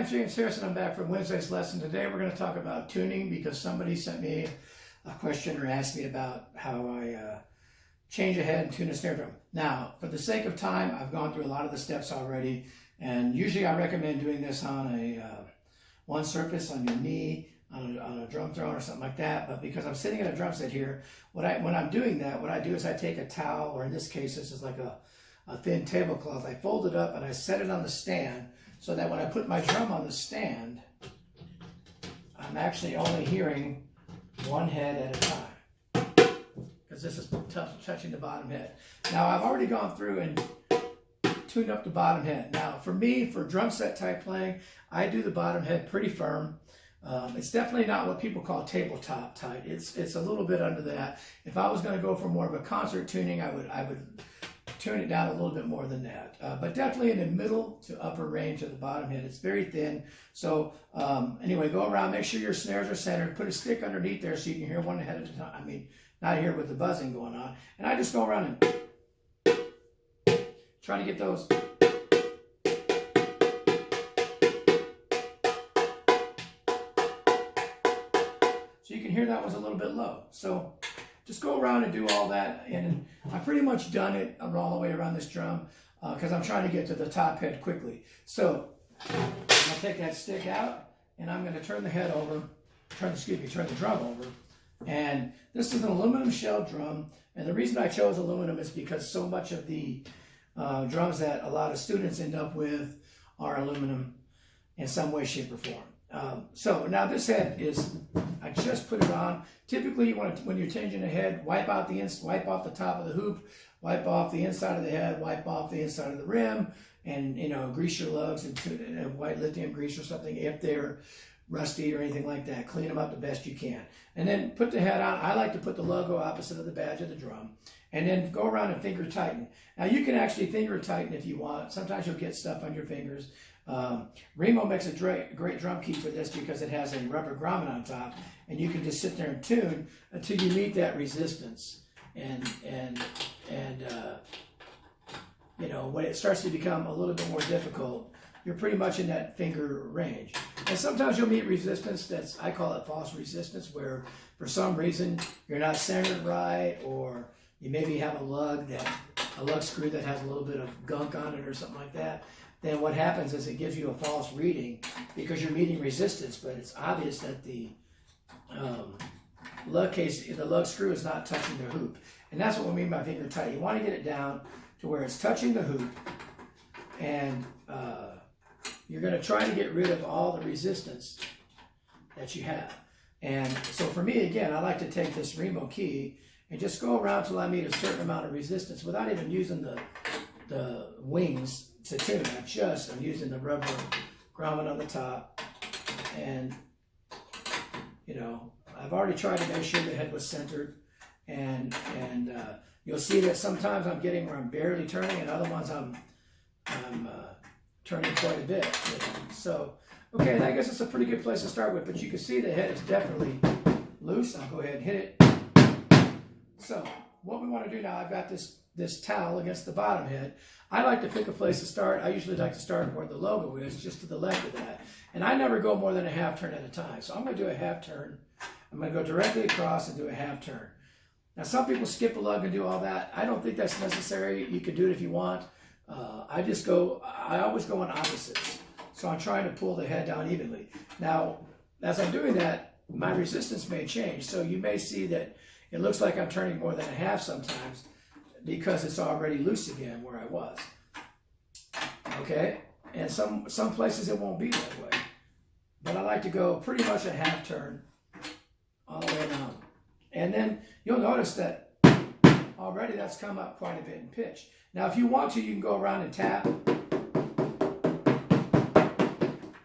I'm James Harrison. I'm back from Wednesday's lesson. Today we're going to talk about tuning because somebody sent me a question or asked me about how I change a head and tune a snare drum. Now, for the sake of time, I've gone through a lot of the steps already, and usually I recommend doing this on a one surface, on your knee, on a drum throne or something like that. But because I'm sitting at a drum set here, when I'm doing that, what I do is I take a towel, or in this case, this is like a thin tablecloth. I fold it up and I set it on the stand, so that when I put my drum on the stand, I'm actually only hearing one head at a time, because this is touching the bottom head. Now, I've already gone through and tuned up the bottom head. Now, for me, for drum set type playing, I do the bottom head pretty firm. It's definitely not what people call tabletop tight. It's a little bit under that. If I was going to go for more of a concert tuning, I would tune it down a little bit more than that, but definitely in the middle to upper range of the bottom head. It's very thin. So anyway, go around, make sure your snares are centered, put a stick underneath there so you can hear one head at a time. I mean, not here with the buzzing going on. And I just go around and try to get those. So you can hear that was a little bit low. So just go around and do all that, and I've pretty much done it all the way around this drum because I'm trying to get to the top head quickly. So I'll take that stick out, and I'm going to turn the head over, turn the drum over. And this is an aluminum shell drum, and the reason I chose aluminum is because so much of the drums that a lot of students end up with are aluminum in some way, shape, or form. So now this head is, I just put it on. Typically, you want to, when you're changing a head, wipe off the top of the hoop, wipe off the inside of the head, wipe off the inside of the rim, and grease your lugs and white lithium grease or something if they're rusty or anything like that. Clean them up the best you can, and then put the head on. I like to put the logo opposite of the badge of the drum, and then go around and finger tighten. Now you can actually finger tighten if you want. Sometimes you'll get stuff on your fingers. Remo makes a great drum key for this because it has a rubber grommet on top, and you can just sit there and tune until you meet that resistance. And when it starts to become a little bit more difficult, you're pretty much in that finger range. And sometimes you'll meet resistance I call it false resistance, where for some reason you're not centered right, or you maybe have a lug screw that has a little bit of gunk on it or something like that. Then what happens is it gives you a false reading because you're meeting resistance, but it's obvious that the lug screw is not touching the hoop. And that's what we mean by finger tight. You want to get it down to where it's touching the hoop, and you're going to try to get rid of all the resistance that you have. And so for me, again, I like to take this Remo key and just go around till I meet a certain amount of resistance without even using the wings to tune. I'm using the rubber grommet on the top, and I've already tried to make sure the head was centered, and you'll see that sometimes I'm getting where I'm barely turning, and other ones I'm turning quite a bit. So okay, I guess it's a pretty good place to start with, but you can see the head is definitely loose. I'll go ahead and hit it. So what we want to do now, I've got this towel against the bottom head. I like to pick a place to start. I usually like to start where the logo is, just to the left of that. And I never go more than a half turn at a time. So I'm going to do a half turn. I'm going to go directly across and do a half turn. Now, some people skip a lug and do all that. I don't think that's necessary. You can do it if you want. I always go on opposites. So I'm trying to pull the head down evenly. Now, as I'm doing that, my resistance may change. So you may see that it looks like I'm turning more than a half sometimes, because it's already loose again where I was. Okay? And some places it won't be that way. But I like to go pretty much a half turn all the way down. And then you'll notice that already that's come up quite a bit in pitch. Now if you want to, you can go around and tap.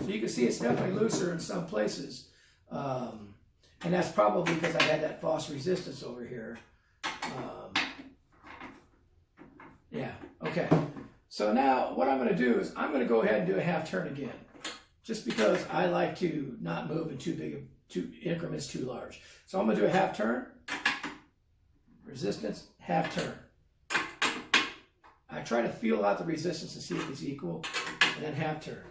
So you can see it's definitely looser in some places. And that's probably because I had that false resistance over here. Yeah, okay. So now what I'm going to do is I'm going to go ahead and do a half turn again, just because I like to not move in two increments too large. So I'm going to do a half turn, resistance, half turn. I try to feel out the resistance to see if it's equal, and then half turn.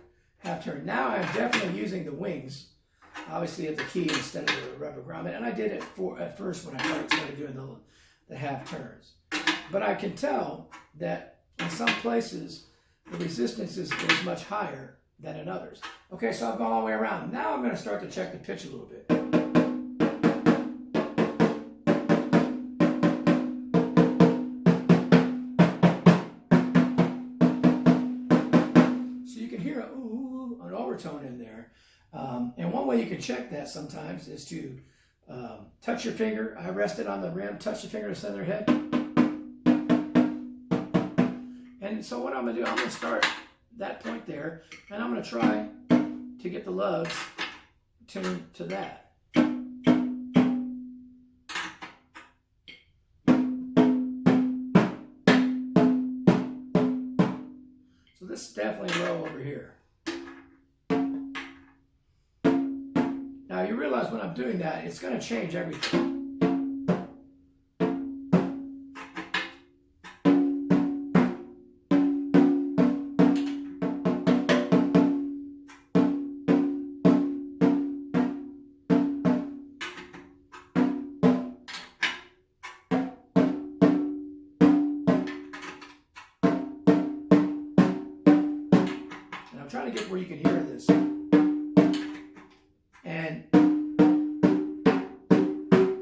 half turn. Now I'm definitely using the wings, obviously at the key instead of the rubber grommet, and I did it at first when I started doing the half turns. But I can tell that in some places the resistance is much higher than in others. Okay, so I've gone all the way around. Now I'm going to start to check the pitch a little bit. So you can hear an overtone in there. And one way you can check that sometimes is to touch your finger. I rest it on the rim, touch the finger to the center of their head. And so what I'm going to do, I'm going to start that point there, and I'm going to try to get the lugs tuned to that. So this is definitely low over here. Now you realize when I'm doing that, it's going to change everything. Trying to get where you can hear this. And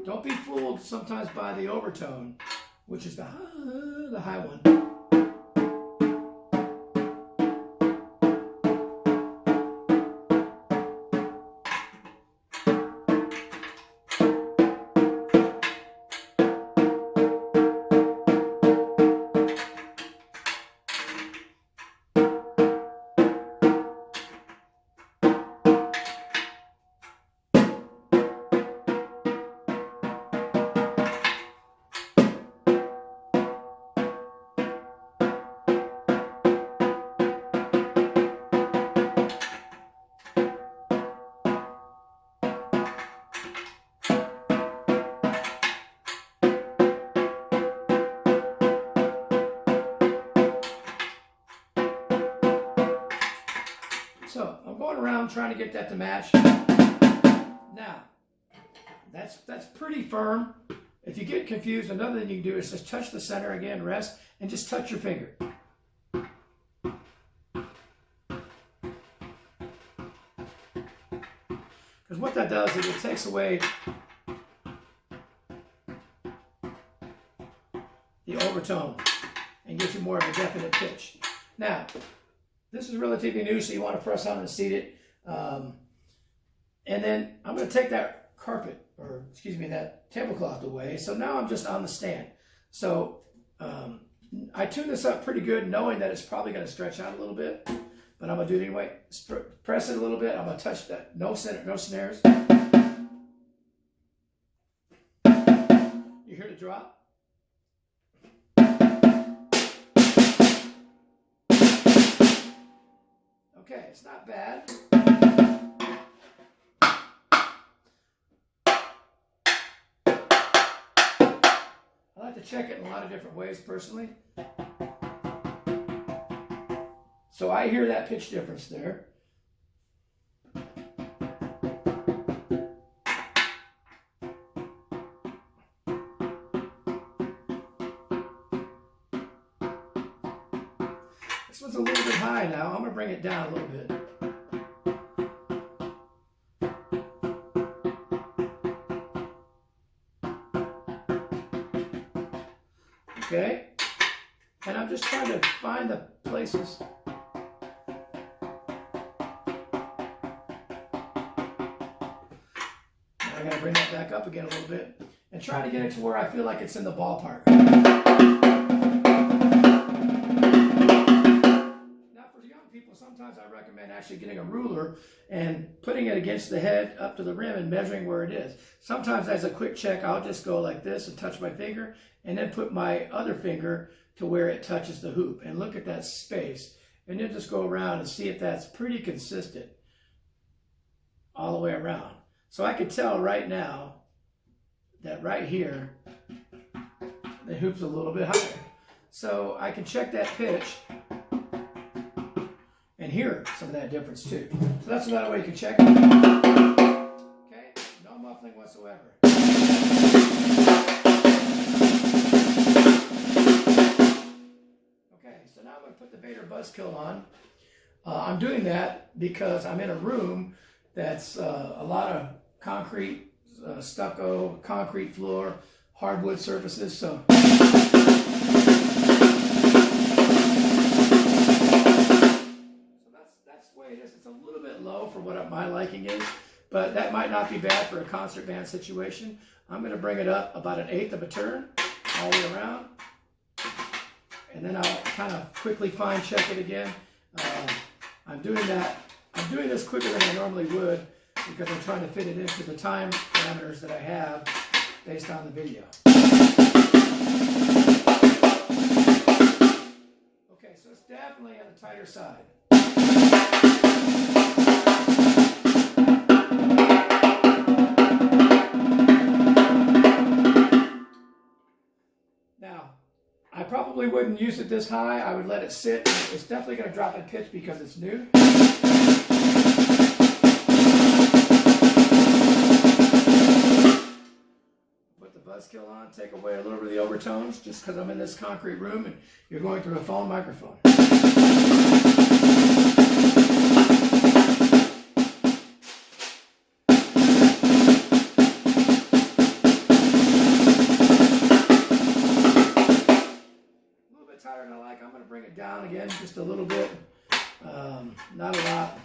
don't be fooled sometimes by the overtone, which is the high one. So I'm going around trying to get that to match. Now, that's pretty firm. If you get confused, another thing you can do is just touch the center again, rest, and just touch your finger. Because what that does is it takes away the overtone and gives you more of a definite pitch. Now, this is relatively new, so you want to press on and seat it. And then I'm going to take that carpet, or excuse me, that tablecloth away. So now I'm just on the stand. So I tuned this up pretty good, knowing that it's probably going to stretch out a little bit, but I'm going to do it anyway. Press it a little bit. I'm going to touch that. No center, no snares. You hear the drop? Okay, it's not bad. I like to check it in a lot of different ways personally. So I hear that pitch difference there. This one's a little bit high now. I'm going to bring it down a little bit. Okay, and I'm just trying to find the places. Now I got to bring that back up again a little bit and try to get it to where I feel like it's in the ballpark. Now for young people, sometimes I recommend actually getting a ruler and putting it against the head up to the rim and measuring where it is. Sometimes as a quick check, I'll just go like this and touch my finger, and then put my other finger to where it touches the hoop and look at that space, and then just go around and see if that's pretty consistent all the way around. So I can tell right now that right here the hoop's a little bit higher. So I can check that pitch and hear some of that difference too. So that's another way you can check it. Okay, no muffling whatsoever. Okay, so now I'm going to put the Vader Buzzkill on. I'm doing that because I'm in a room that's a lot of concrete, stucco, concrete floor, hardwood surfaces. So that's the way it is. It's a little bit low for what my liking is, but that might not be bad for a concert band situation. I'm going to bring it up about 1/8 of a turn all the way around, and then I'll kind of quickly fine check it again. I'm doing this quicker than I normally would because I'm trying to fit it into the time parameters that I have based on the video. Okay, so it's definitely on the tighter side. Now, I probably wouldn't use it this high. I would let it sit. It's definitely going to drop in pitch because it's new. Put the Buzzkill on, take away a little bit of the overtones just because I'm in this concrete room and you're going through a phone microphone. Tighter than I like. I'm going to bring it down again just a little bit, not a lot.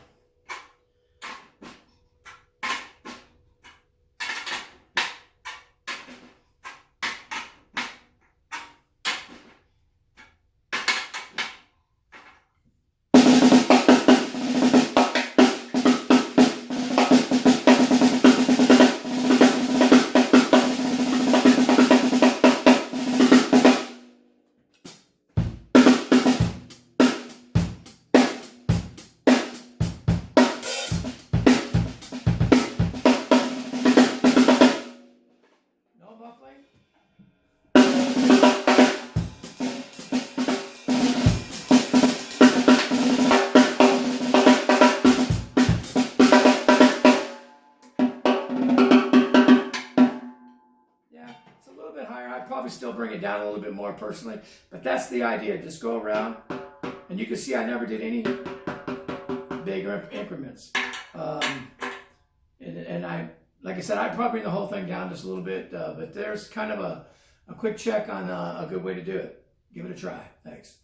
Probably still bring it down a little bit more personally, but that's the idea. Just go around, and you can see I never did any big increments. And I, like I said, I probably bring the whole thing down just a little bit, but there's kind of a quick check on a good way to do it. Give it a try. Thanks.